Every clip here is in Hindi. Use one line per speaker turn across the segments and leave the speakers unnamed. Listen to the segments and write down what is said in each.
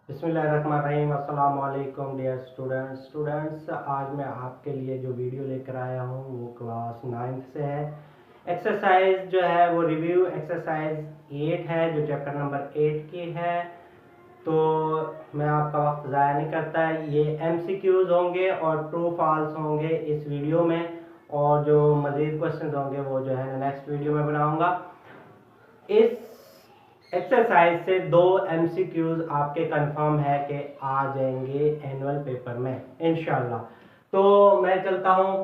बिस्मिल्लाहिर्रहमानिर्रहीम। अस्सलाम वालेकुम डियर स्टूडेंट्स, आज मैं आपके लिए जो वीडियो लेकर आया हूँ वो क्लास 9th से है। एक्सरसाइज जो है वो रिव्यू एक्सरसाइज 8 है, जो चैप्टर नंबर 8 की है। तो मैं आपका वक्त ज़ाया नहीं करता, ये MCQs होंगे और ट्रू फॉल्स होंगे इस वीडियो में, और जो मज़ीद क्वेश्चन होंगे वो जो है नेक्स्ट वीडियो में बनाऊँगा। इस एक्सरसाइज से 2 MCQs आपके कंफर्म है कि आ जाएंगे एनुअल पेपर में इंशाल्लाह। तो मैं चलता हूँ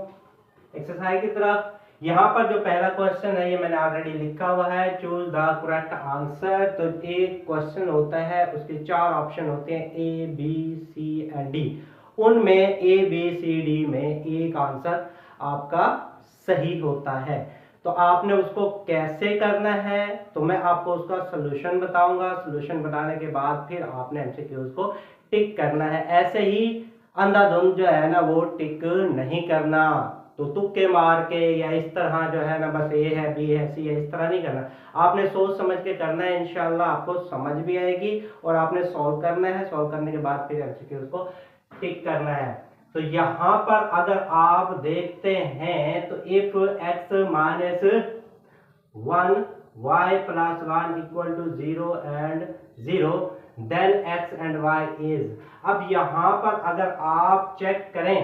एक्सरसाइज की तरफ। यहाँ पर जो पहला क्वेश्चन है ये मैंने ऑलरेडी लिखा हुआ है, चूज द करेक्ट आंसर। तो एक क्वेश्चन होता है, उसके 4 ऑप्शन होते हैं A, B, C and D। उनमें A, B, C, D में एक आंसर आपका सही होता है। तो आपने उसको कैसे करना है तो मैं आपको उसका सोल्यूशन बताऊंगा। सोल्यूशन बताने के बाद फिर आपने MCQs को टिक करना है। ऐसे ही अंधाधुंध जो है ना वो टिक नहीं करना, तो तुक्के मार के या इस तरह जो है ना बस A है, B है, C है, इस तरह नहीं करना। आपने सोच समझ के करना है, इंशाल्लाह आपको समझ भी आएगी। और आपने सॉल्व करना है, सॉल्व करने के बाद फिर MCQs को टिक करना है। तो यहाँ पर अगर आप देखते हैं तो if x minus 1 y plus 1 equal to 0 and 0 then x and y is. अब यहाँ पर अगर आप चेक करें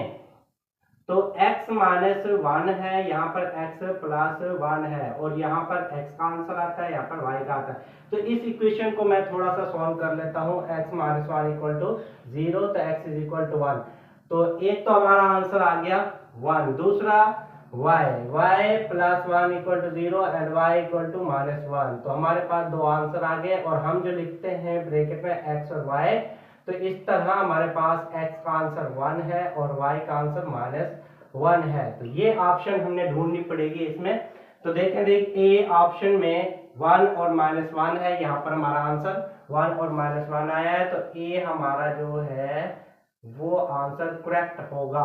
तो x माइनस 1 है, यहाँ पर x प्लस 1 है, और यहाँ पर x का आंसर आता है, यहाँ पर y का आता है। तो इस इक्वेशन को मैं थोड़ा सा सॉल्व कर लेता हूँ। x माइनस 1 इक्वल टू 0, तो x इज इक्वल टू 1। तो एक तो हमारा आंसर आ गया 1। दूसरा y plus 1 equal to 0 and y equal to minus 1। तो हमारे पास दो आंसर आ गए, और हम जो लिखते हैं ब्रैकेट में x और y, तो इस तरह हमारे पास x का आंसर 1 है और y का आंसर माइनस 1 है। तो ये ऑप्शन हमने ढूंढनी पड़ेगी इसमें। तो देखें A ऑप्शन में 1 और माइनस 1 है, यहाँ पर हमारा आंसर 1 और माइनस 1 आया है, तो A हमारा जो है वो आंसर करेक्ट होगा।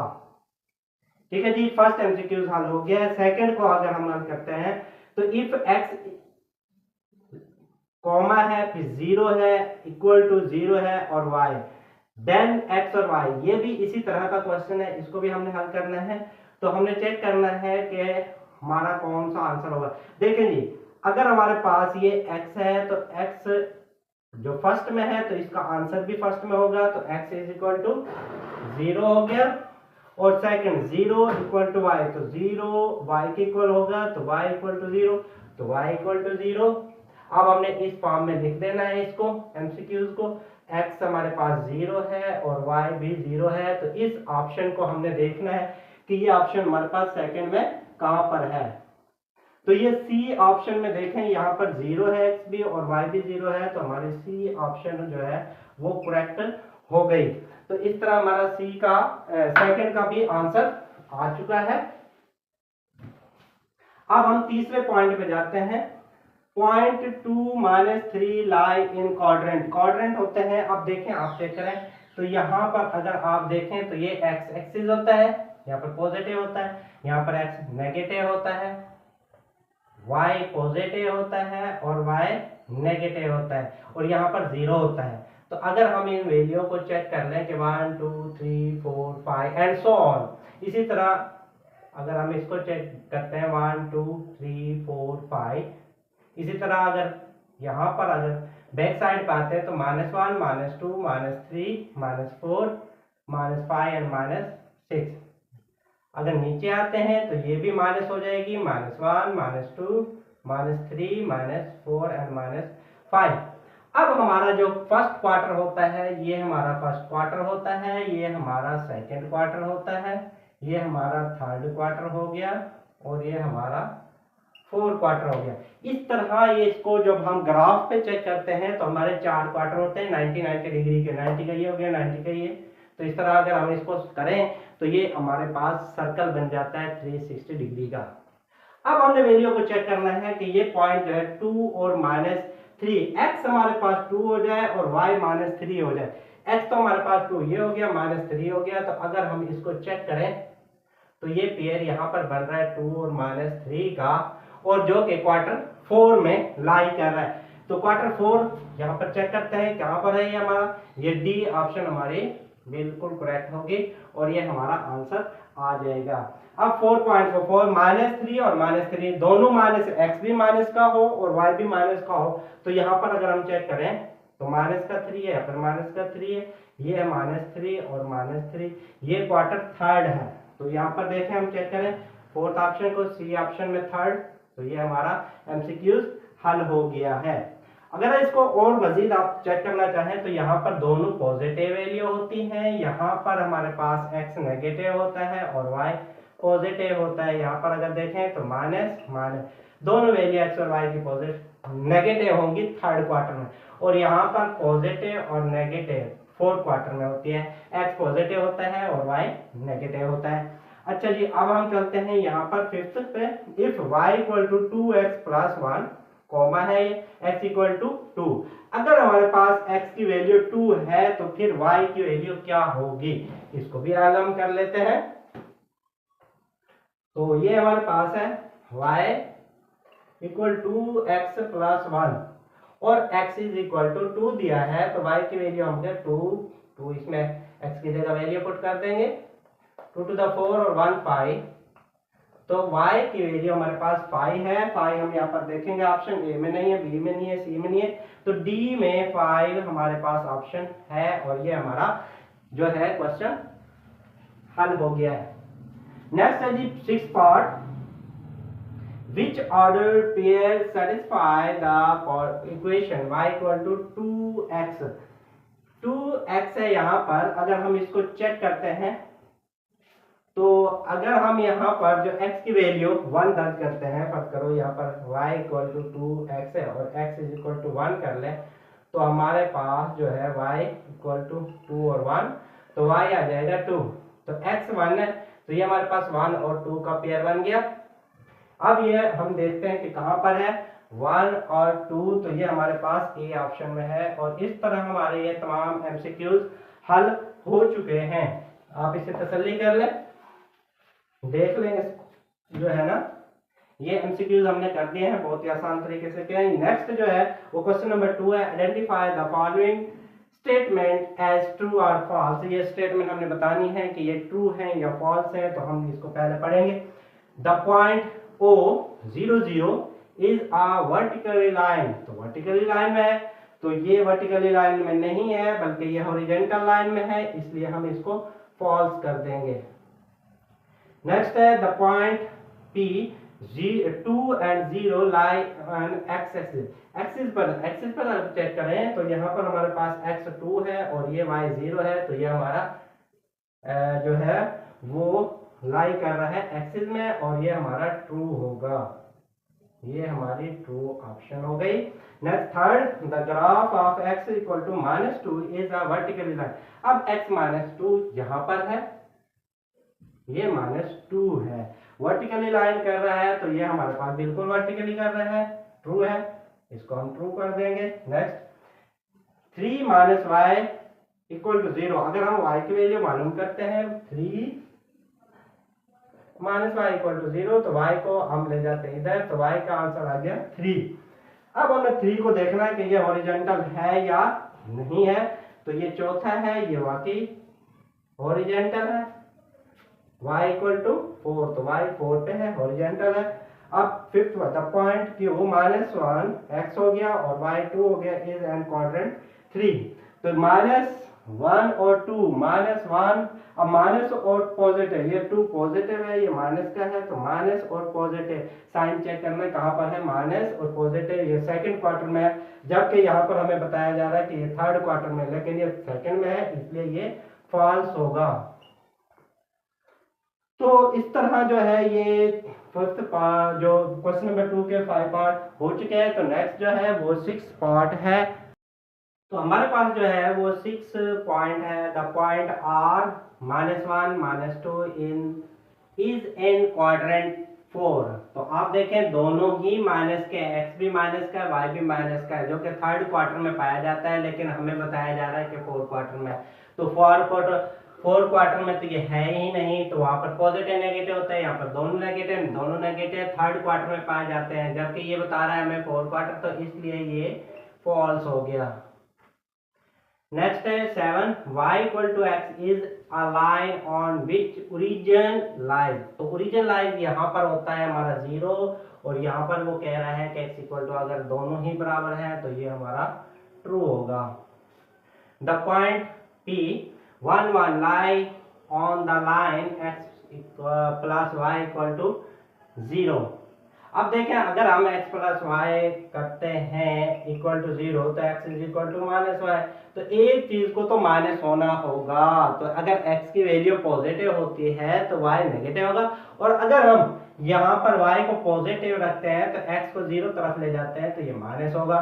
ठीक है जी, फर्स्ट MCQ हल हो गया है। सेकंड को अगर हम हल करते हैं तो इफ x कॉमा है, फिर 0 है, इक्वल टू 0 है और y, देन x और y। ये भी इसी तरह का क्वेश्चन है, इसको भी हमने हल करना है। तो हमने चेक करना है कि हमारा कौन सा आंसर होगा। देखें जी, अगर हमारे पास ये x है तो x जो फर्स्ट में है तो इसका आंसर भी फर्स्ट में होगा, तो x इज इक्वल टू 0 हो गया। और सेकंड 0 इक्वल टू y, तो 0 y के इक्वल होगा, तो y इक्वल टू 0, तो y इक्वल टू 0। अब हमने इस फॉर्म में लिख देना है इसको, MCQs को। x हमारे पास 0 है और y भी 0 है, तो इस ऑप्शन को हमने देखना है कि ये ऑप्शन हमारे पास सेकंड में कहां पर है। तो ये C ऑप्शन में देखें, यहाँ पर 0 है, x भी और y भी 0 है, तो हमारी C ऑप्शन जो है वो करेक्ट हो गई। तो इस तरह हमारा C का सेकंड का भी आंसर आ चुका है। अब हम तीसरे पॉइंट पे जाते हैं। पॉइंट 2 माइनस 3 लाई इन क्वाड्रेंट। क्वाड्रेंट होते हैं, अब देखें, आप चेक करें तो यहाँ पर अगर आप देखें तो ये x एक्सिस होता है, यहाँ पर पॉजिटिव होता है, यहाँ पर x नेगेटिव होता है, y पॉजिटिव होता है और y नेगेटिव होता है, और यहाँ पर 0 होता है। तो अगर हम इन वैल्यू को चेक कर लें कि 1 2 3 4 5 एंड सो ऑन, इसी तरह अगर हम इसको चेक करते हैं 1 2 3 4 5, इसी तरह अगर यहाँ पर अगर बैक साइड पे आते हैं तो -1 -2 -3 -4 -5 एंड -6। अगर नीचे आते हैं तो ये भी माइनस हो जाएगी, -1 -2 -3 -4 एंड -5। अब हमारा जो फर्स्ट क्वार्टर होता है ये हमारा फर्स्ट क्वार्टर होता है, ये हमारा सेकंड क्वार्टर होता है, ये हमारा थर्ड क्वार्टर हो गया, और ये हमारा फोर्थ क्वार्टर हो गया। इस तरह ये इसको जब हम ग्राफ पे चेक करते हैं तो हमारे 4 क्वार्टर होते हैं 90 डिग्री के। 90 का ये हो गया, 90 का ये। तो इस तरह अगर हम इसको करें तो ये हमारे पास सर्कल बन जाता है 360 डिग्री का। अब हमने वैल्यू को चेक करना है कि ये पॉइंट जो है 2 और -3, x हमारे पास 2 हो जाए और y -3 हो जाए। x तो हमारे पास 2 ये हो गया, -3 हो गया। तो अगर हम इसको चेक करें तो ये पेयर यहाँ पर बन रहा है 2 और -3 का, और जो कि क्वार्टर 4 में लाई कर रहा है। तो क्वार्टर 4 यहाँ पर चेक करते हैं कहाँ पर है ये हमारा, ये डी ऑप्शन हमारी बिल्कुल करेक्ट होगी और ये हमारा आंसर आ जाएगा। अब 4.4 -3 और -3 दोनों माइनस, एक्स भी माइनस का हो और वाई भी माइनस का हो, तो यहाँ पर अगर हम चेक करें तो माइनस का 3 है, फिर माइनस का 3 है, ये है -3 और -3, ये क्वार्टर थर्ड है। तो यहाँ पर देखें, हम चेक करें फोर्थ ऑप्शन को, सी ऑप्शन में थर्ड, तो ये हमारा एमसीक्यूज हल हो गया है। अगर इसको और मजीद आप चेक करना चाहें तो यहाँ पर दोनों पॉजिटिव वैल्यू होती हैं, यहाँ पर हमारे पास x नेगेटिव होता है और y पॉजिटिव होता है। यहाँ पर अगर देखें तो माइनस माइनस दोनों वैल्यू x और y की पॉजिटिव नेगेटिव होंगी थर्ड क्वार्टर में, और यहाँ पर पॉजिटिव और नेगेटिव फोर्थ क्वार्टर में होती है, x पॉजिटिव होता है और y नेगेटिव होता है। अच्छा जी, अब हम चलते हैं यहाँ पर फिफ्थ पे, if y equal to 2x plus 1 comma है, x इक्वल टू 2। अगर हमारे पास x की वैल्यू 2 है तो फिर y की वैल्यू क्या होगी, इसको भी आगे हम कर लेते हैं। तो ये हमारे पास है y equal to x plus 1 और x इज इक्वल टू 2 दिया है, तो y की वैल्यू हम 2 इसमें x की जगह वैल्यू पुट कर देंगे, 2 to the 4 और 1 5, तो y की वैल्यू हमारे पास 5 है। 5 हम यहाँ पर देखेंगे ऑप्शन ए में नहीं है, बी में नहीं है, सी में नहीं है, तो डी में 5 हमारे पास ऑप्शन है और ये हमारा जो है क्वेश्चन हल हो गया है। नेक्स्ट है G six part, which order pair satisfy the equation y equal to 2x। 2x है यहाँ पर, अगर हम इसको चेक करते हैं तो अगर हम यहाँ पर जो x की वैल्यू 1 दर्ज करते हैं, फर्ज करो यहाँ पर y इक्वल टू 2x है और x इज इक्वल टू 1 कर ले, तो हमारे पास जो है y इक्वल टू 2 और 1, तो y आ जाएगा 2, तो x 1 है, तो ये हमारे पास 1 और 2 का पेयर बन गया। अब ये हम देखते हैं कि कहाँ पर है 1 और 2, तो ये हमारे पास ए ऑप्शन में है और इस तरह हमारे ये तमाम एमसीक्यूज हल हो चुके हैं। आप इसे तसल्ली कर लें, देख लेंगे जो है ना, ये एमसीक्यूज हमने कर दिए हैं, बहुत ही आसान तरीके से किया है। नेक्स्ट जो है वो क्वेश्चन नंबर 2 है, identify the following statement as true और फॉल्स। ये स्टेटमेंट हमने बतानी है कि ये ट्रू है या फॉल्स है, तो हम इसको पहले पढ़ेंगे। The point O 0 0 is a vertically line, तो वर्टिकली लाइन में है, तो ये वर्टिकली लाइन में नहीं है बल्कि ये हॉरिजॉन्टल लाइन में है, इसलिए हम इसको फॉल्स कर देंगे। नेक्स्ट है the point P 2 and 0 lie on x axis। Axis पर अगर चेक करें तो यहाँ पर हमारे पास x 2 है और ये y 0 है, तो ये हमारा जो है वो लाई कर रहा है एक्सिस में और ये हमारा ट्रू होगा, ये हमारी ट्रू ऑप्शन हो गई। Next third, the graph of x equal to -2 is a vertically line. अब x -2 यहाँ पर है, ये -2 है, वर्टिकली लाइन कर रहा है, तो ये हमारे पास बिल्कुल वर्टिकली कर रहा है, ट्रू है, इसको हम ट्रू कर देंगे। Next 3 - y equal to 0। अगर हम y की वैल्यू मालूम करते हैं 3 - y इक्वल टू 0, तो y को हम ले जाते हैं इधर, तो y का आंसर आ गया 3। अब हमें 3 को देखना है कि ये हॉरिजॉन्टल है या नहीं है, तो ये चौथा है, ये वाकई हॉरिजॉन्टल है, y इक्वल टू 4, तो y 4 पे है, हॉरिजॉन्टल है। अब fifth the point Q -1 x हो गया और y 2 हो गया, इज एन क्वाड्रेंट 3, तो -1 और 2 -1, अब माइनस और पॉजिटिव, ये 2 पॉजिटिव है, ये माइनस का है, तो माइनस और पॉजिटिव साइन चेक करना है कहाँ पर है, माइनस और पॉजिटिव, ये सेकंड क्वार्टर में है, जबकि यहाँ पर हमें बताया जा रहा है कि ये थर्ड क्वार्टर में, लेकिन ये सेकंड में है, इसलिए ये फॉल्स होगा। तो इस तरह जो है ये फर्स्ट पार्ट, जो क्वेश्चन नंबर 2 के 5 पार्ट हो चुके हैं, तो नेक्स्ट जो है वो 6 पार्ट है। तो हमारे पास जो है वो 6 पॉइंट है। The point R -1 -2 is in quadrant 4। तो आप देखें दोनों ही माइनस के, x भी माइनस का है, y भी माइनस का है, जो कि थर्ड क्वार्टर में पाया जाता है, लेकिन हमें बताया जा रहा है कि फोर्थ क्वार्टर में। तो फोर्थ क्वार्टर में तो ये है ही नहीं, तो वहां पर पॉजिटिव नेगेटिव होता है, यहाँ पर दोनों नेगेटिव थर्ड क्वार्टर में पाए जाते हैं, जबकि ये बता रहा है हमें फोर्थ क्वार्टर, तो इसलिए ये फॉल्स हो गया। नेक्स्ट है 7, y equal to x is a line on which origin lies. तो ओरिजिन लाइज यहाँ पर होता है हमारा 0 और यहाँ पर वो कह रहा है कि x इक्वल टू अगर दोनों ही बराबर हैं तो ये हमारा ट्रू होगा। The point P 1 1 lie on the line x plus y equal to 0। अब देखें अगर हम x प्लस वाई करते हैं इक्वल टू 0 तो x is equal to minus y. तो एक चीज को तो माइनस होना होगा। तो अगर x की वैल्यू पॉजिटिव होती है तो y नेगेटिव होगा, और अगर हम यहाँ पर y को पॉजिटिव रखते हैं तो x को 0 तरफ ले जाते हैं तो ये माइनस होगा।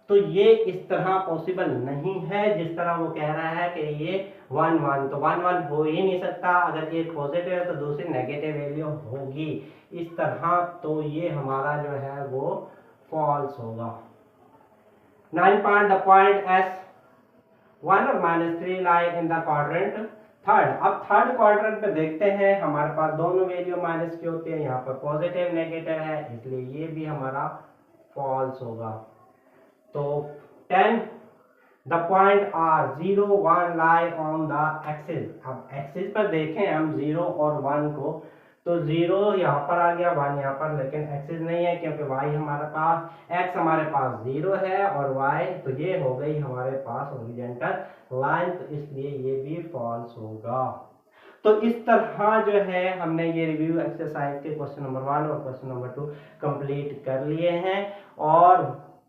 तो ये इस तरह पॉसिबल नहीं है जिस तरह वो कह रहा है कि ये 1 1, तो 1 1 हो ही नहीं सकता। अगर एक पॉजिटिव है तो दूसरी नेगेटिव वैल्यू होगी इस तरह, तो ये हमारा जो है वो फॉल्स होगा। 9 पॉइंट द पॉइंट एस 1 और -3 लाई इन द क्वाड्रेंट थर्ड। अब थर्ड क्वाड्रेंट पे देखते हैं हमारे पास दोनों वैल्यू माइनस की होती है, यहाँ पर पॉजिटिव नेगेटिव है इसलिए ये भी हमारा फॉल्स होगा। तो 10 the point R 0 1 lie on the axis. अब एक्सिस पर देखें हम 0 और 1 को, तो 0 यहाँ पर आ गया 1 यहाँ पर, लेकिन एक्सिस नहीं है क्योंकि y हमारे पास x हमारे पास 0 है और y, तो ये हो गई हमारे पास हॉरिजॉन्टल लाइन, तो इसलिए ये भी फॉल्स होगा। तो इस तरह जो है हमने ये रिव्यू एक्सरसाइज के क्वेश्चन नंबर 1 और क्वेश्चन नंबर 2 कंप्लीट कर लिए हैं। और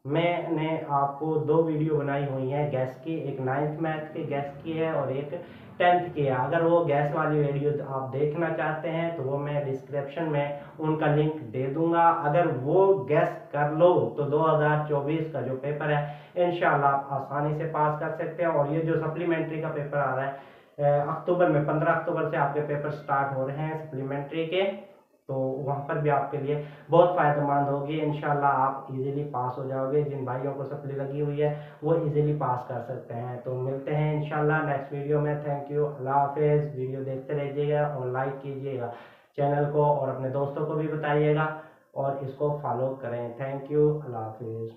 मैंने आपको 2 वीडियो बनाई हुई हैं गैस की, एक 9th मैथ के गैस की है और एक 10th की है। अगर वो गैस वाली वीडियो आप देखना चाहते हैं तो वो मैं डिस्क्रिप्शन में उनका लिंक दे दूंगा। अगर वो गैस कर लो तो 2024 का जो पेपर है इंशाल्लाह आप आसानी से पास कर सकते हैं। और ये जो सप्लीमेंट्री का पेपर आ रहा है अक्टूबर में, 15 अक्टूबर से आपके पेपर स्टार्ट हो रहे हैं सप्लीमेंट्री के, तो वहाँ पर भी आपके लिए बहुत फ़ायदेमंद होगी। इंशाल्लाह आप इजीली पास हो जाओगे। जिन भाइयों को सप्ली लगी हुई है वो इजीली पास कर सकते हैं। तो मिलते हैं इंशाल्लाह नेक्स्ट वीडियो में। थैंक यू, अल्लाह हाफिज़। वीडियो देखते रहिएगा और लाइक कीजिएगा चैनल को और अपने दोस्तों को भी बताइएगा और इसको फॉलो करें। थैंक यू, अल्लाह हाफिज़।